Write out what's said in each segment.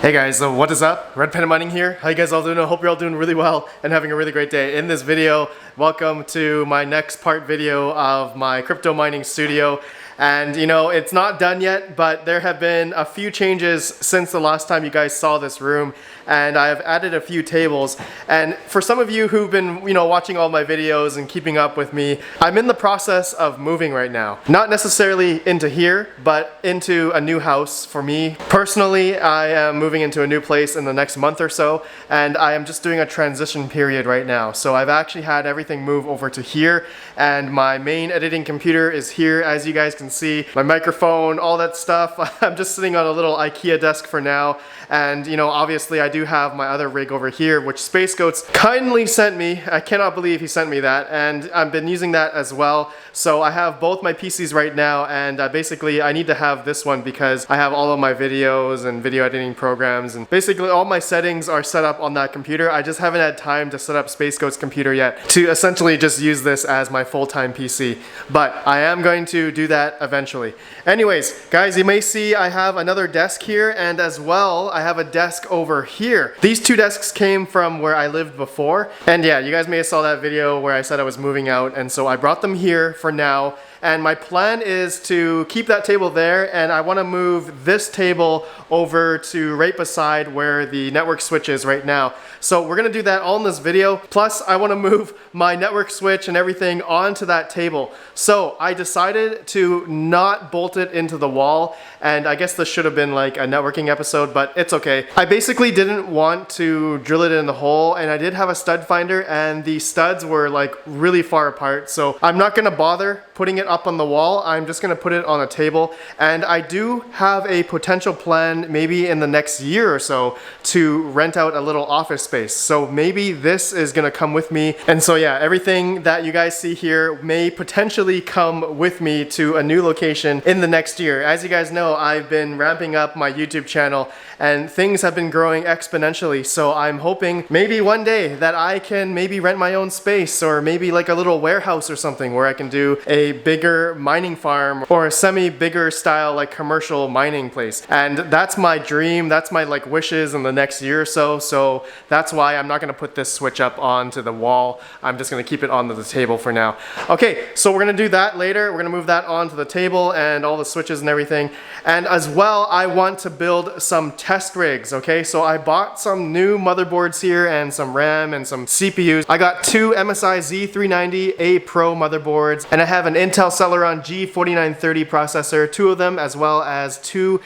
Hey guys, so what is up? RedPandaMining here. How you guys all doing? I hope you're all doing really well and having a really great day. In this video, welcome to my next part video of my crypto mining studio. And you know, it's not done yet, but there have been a few changes since the last time you guys saw this room, and I have added a few tables. And for some of you who've been, watching all my videos and keeping up with me, I'm in the process of moving right now. Not necessarily into here, but into a new house for me. Personally, I am moving into a new place in the next month or so, and I am just doing a transition period right now. So I've actually had everything move over to here, and my main editing computer is here, as you guys can see. My microphone, all that stuff. I'm just sitting on a little IKEA desk for now, and obviously I do have my other rig over here, which Space Goats kindly sent me. I cannot believe he sent me that, and I've been using that as well. So I have both my PCs right now, and basically I need to have this one because I have all of my videos and video editing programs, and basically all my settings are set up on that computer. I just haven't had time to set up Space Goat's computer yet to essentially just use this as my full-time PC, but I am going to do that eventually. Anyways, guys, you may see I have another desk here, and as well I have a desk over here. These two desks came from where I lived before, and yeah, you guys may have saw that video where I said I was moving out, and so I brought them here for now. And my plan is to keep that table there, and I want to move this table over to right beside where the network switch is right now. So we're going to do that all in this video. Plus, I want to move my network switch and everything onto that table. So I decided to not bolt it into the wall, and I guess this should have been like a networking episode, but it's okay. I basically didn't want to drill it in the hole, and I did have a stud finder, and the studs were like really far apart. So I'm not going to bother putting it up on the wall. I'm just going to put it on a table, and I do have a potential plan maybe in the next year or so to rent out a little office space. So maybe this is going to come with me, and so yeah, everything that you guys see here may potentially come with me to a new location in the next year. As you guys know, I've been ramping up my YouTube channel, and things have been growing exponentially, so I'm hoping maybe one day that I can maybe rent my own space, or maybe like a little warehouse or something where I can do a bigger mining farm or a semi-bigger style like commercial mining place. And that's my dream, that's my like wishes in the next year or so. So that's why I'm not going to put this switch up onto the wall. I'm just going to keep it onto the table for now. Okay, so we're going to do that later. We're going to move that onto the table and all the switches and everything. And as well, I want to build some test rigs, okay? So I bought some new motherboards here and some RAM and some CPUs. I got two MSI Z390A Pro motherboards, and I have an Intel Celeron G4930 processor, two of them, as well as 2x8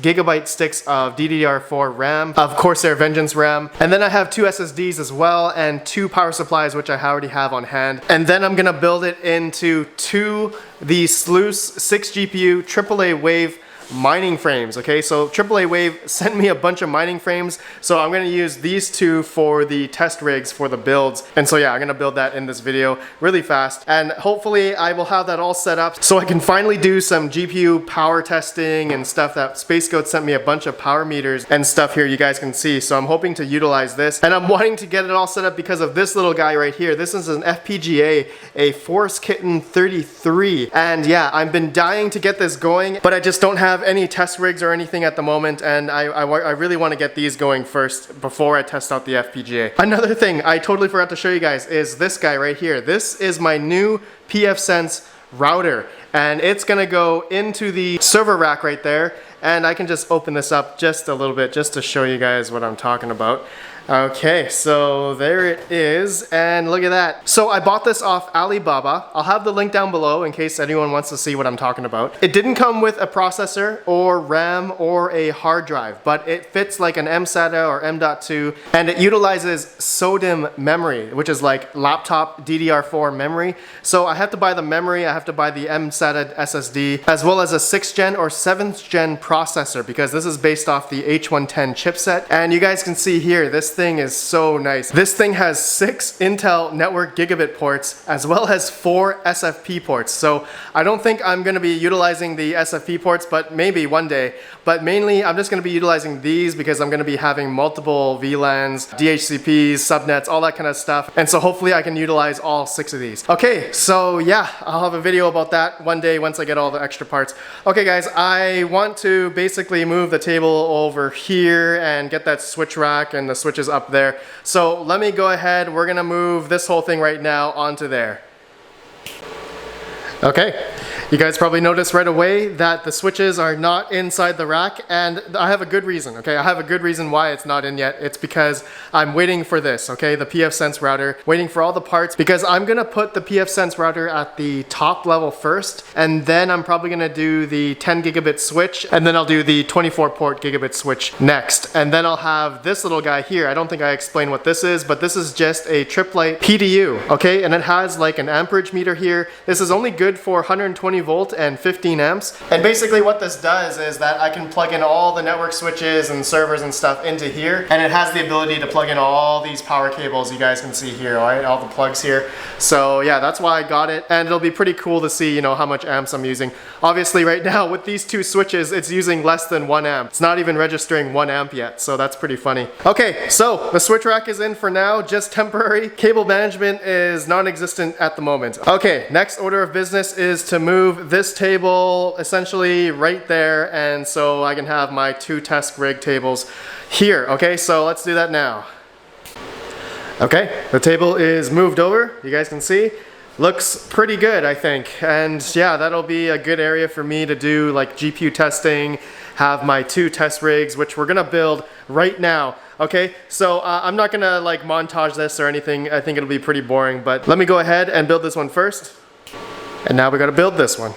gigabyte sticks of DDR4 RAM, of Corsair Vengeance RAM. And then I have two SSDs as well, and two power supplies, which I already have on hand. And then I'm gonna build it into the Sluice 6 GPU AAA Wave mining frames. Okay, so AAA Wave sent me a bunch of mining frames, so I'm going to use these two for the test rigs for the builds. And so yeah, I'm going to build that in this video really fast, and hopefully I will have that all set up so I can finally do some GPU power testing and stuff. That Space Goat sent me a bunch of power meters and stuff here you guys can see, so I'm hoping to utilize this, and I'm wanting to get it all set up because of this little guy right here. This is an FPGA, a Forest Kitten 33, and yeah, I've been dying to get this going, but I just don't have any test rigs or anything at the moment, and I really want to get these going first before I test out the FPGA. Another thing I totally forgot to show you guys is this guy right here. This is my new pfSense router, and it's gonna go into the server rack right there, and I can just open this up just a little bit just to show you guys what I'm talking about. Okay, so there it is, and look at that. So I bought this off Alibaba. I'll have the link down below in case anyone wants to see what I'm talking about. It didn't come with a processor or RAM or a hard drive, but it fits like an mSATA or M.2, and it utilizes SODIMM memory, which is like laptop DDR4 memory. So I have to buy the memory, I have to buy the mSATA SSD, as well as a 6th gen or 7th gen processor, because this is based off the H110 chipset. And you guys can see here, this this thing is so nice. This thing has 6 Intel network gigabit ports as well as 4 SFP ports. So I don't think I'm going to be utilizing the SFP ports, but maybe one day. But mainly I'm just going to be utilizing these because I'm going to be having multiple VLANs, DHCPs, subnets, all that kind of stuff. And so hopefully I can utilize all 6 of these. Okay, so yeah, I'll have a video about that one day once I get all the extra parts. Okay guys, I want to basically move the table over here and get that switch rack and the switches up there. So let me go ahead, we're gonna move this whole thing right now onto there. Okay. You guys probably noticed right away that the switches are not inside the rack, and I have a good reason, okay? I have a good reason why it's not in yet. It's because I'm waiting for this, okay? The pfSense router, waiting for all the parts, because I'm gonna put the pfSense router at the top level first, and then I'm probably gonna do the 10 gigabit switch, and then I'll do the 24 port gigabit switch next. And then I'll have this little guy here. I don't think I explained what this is, but this is just a triplet PDU, okay? And it has like an amperage meter here. This is only good for 120 volt and 15 amps. And basically what this does is that I can plug in all the network switches and servers and stuff into here, and it has the ability to plug in all these power cables you guys can see here, right? All the plugs here. So yeah, that's why I got it, and it'll be pretty cool to see, you know, how much amps I'm using. Obviously right now with these 2 switches, it's using less than 1 amp. It's not even registering 1 amp yet, so that's pretty funny. Okay, so the switch rack is in for now, just temporary. Cable management is non-existent at the moment. Okay, next order of business is to move this table essentially right there, and so I can have my 2 test rig tables here. Okay, so let's do that now. Okay, the table is moved over, you guys can see. Looks pretty good, I think, and yeah, that'll be a good area for me to do like GPU testing, have my 2 test rigs, which we're gonna build right now. Okay, so I'm not gonna like montage this or anything. I think it'll be pretty boring, but let me go ahead and build this one first. And now we gotta build this one.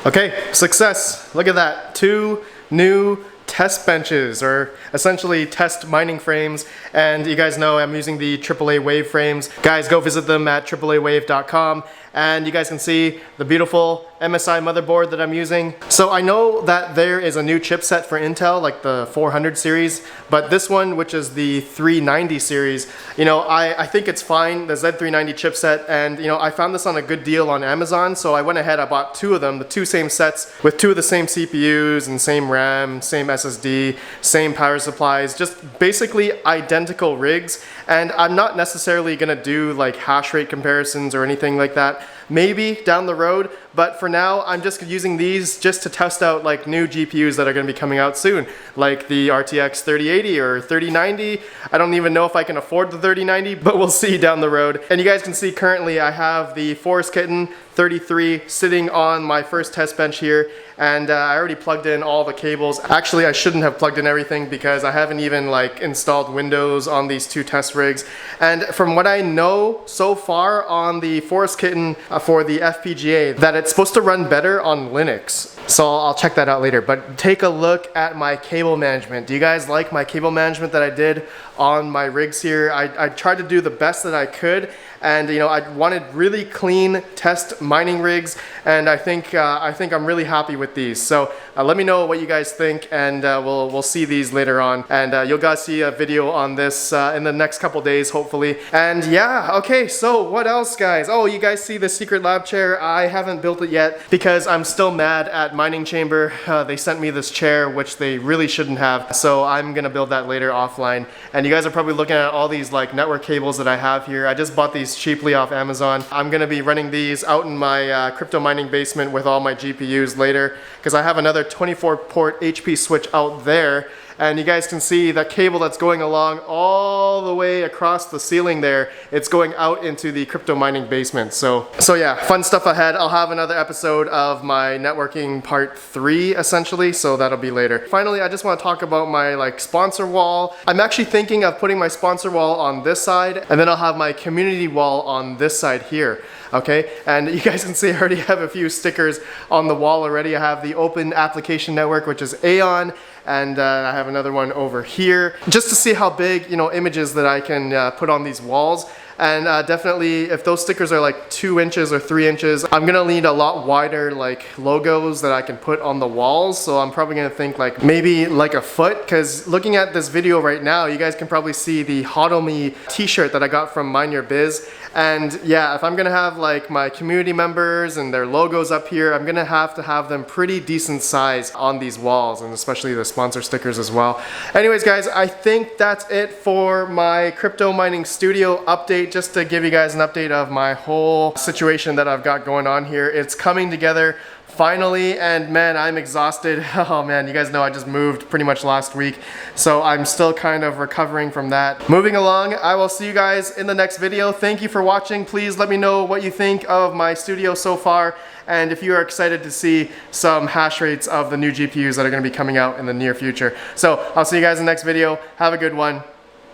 Okay, success. Look at that. 2 new test benches, or essentially test mining frames. And you guys know I'm using the AAA Wave frames. Guys, go visit them at AAAWave.com. And you guys can see the beautiful MSI motherboard that I'm using. So I know that there is a new chipset for Intel, like the 400 series, but this one, which is the 390 series, you know, I think it's fine, the Z390 chipset, and you know, I found this on a good deal on Amazon, so I went ahead, I bought 2 of them, the 2 same sets with 2 of the same CPUs and same RAM, same SSD, same power supplies, just basically identical rigs. And I'm not necessarily gonna do like hash rate comparisons or anything like that. Maybe down the road, but for now I'm just using these just to test out like new GPUs that are going to be coming out soon, like the RTX 3080 or 3090. I don't even know if I can afford the 3090, but we'll see down the road. And you guys can see currently I have the Forest Kitten 33 sitting on my first test bench here, and I already plugged in all the cables. Actually, I shouldn't have plugged in everything because I haven't even like installed Windows on these 2 test rigs. And from what I know so far on the Forest Kitten for the FPGA, that it's supposed to run better on Linux. So I'll check that out later, but take a look at my cable management. Do you guys like my cable management that I did on my rigs here? I tried to do the best that I could, and you know, I wanted really clean test mining rigs, and I think I'm really happy with these. So let me know what you guys think, and we'll see these later on, and you'll guys see a video on this in the next couple days, hopefully. And yeah, okay, so what else, guys? Oh, you guys see the secret lab chair? I haven't built it yet because I'm still mad at Mining Chamber. They sent me this chair, which they really shouldn't have, so I'm gonna build that later offline. And you guys are probably looking at all these like network cables that I have here. I just bought these cheaply off Amazon. I'm gonna be running these out in my crypto mining basement with all my GPUs later, because I have another 24 port HP switch out there. And you guys can see that cable that's going along all the way across the ceiling there. It's going out into the crypto mining basement. So yeah, fun stuff ahead. I'll have another episode of my networking part 3 essentially, so that'll be later. Finally, I just want to talk about my like sponsor wall. I'm actually thinking of putting my sponsor wall on this side, and then I'll have my community wall on this side here. Okay, and you guys can see I already have a few stickers on the wall already. I have the Open Application Network, which is Aeon, and I have another one over here, just to see how big, you know, images that I can put on these walls. And definitely if those stickers are like 2 inches or 3 inches, I'm gonna need a lot wider like logos that I can put on the walls. So I'm probably gonna think like maybe like a foot, because looking at this video right now, you guys can probably see the HODL Me t-shirt that I got from Mind Your Biz. And yeah, if I'm gonna have like my community members and their logos up here, I'm gonna have to have them pretty decent size on these walls, and especially the sponsor stickers as well. Anyways guys, I think that's it for my crypto mining studio update, just to give you guys an update of my whole situation that I've got going on here. It's coming together finally, and man, I'm exhausted. Oh man, you guys know I just moved pretty much last week, so I'm still kind of recovering from that. Moving along, I will see you guys in the next video. Thank you for watching. Please let me know what you think of my studio so far, and if you are excited to see some hash rates of the new GPUs that are going to be coming out in the near future. So I'll see you guys in the next video. Have a good one,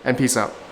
and peace out.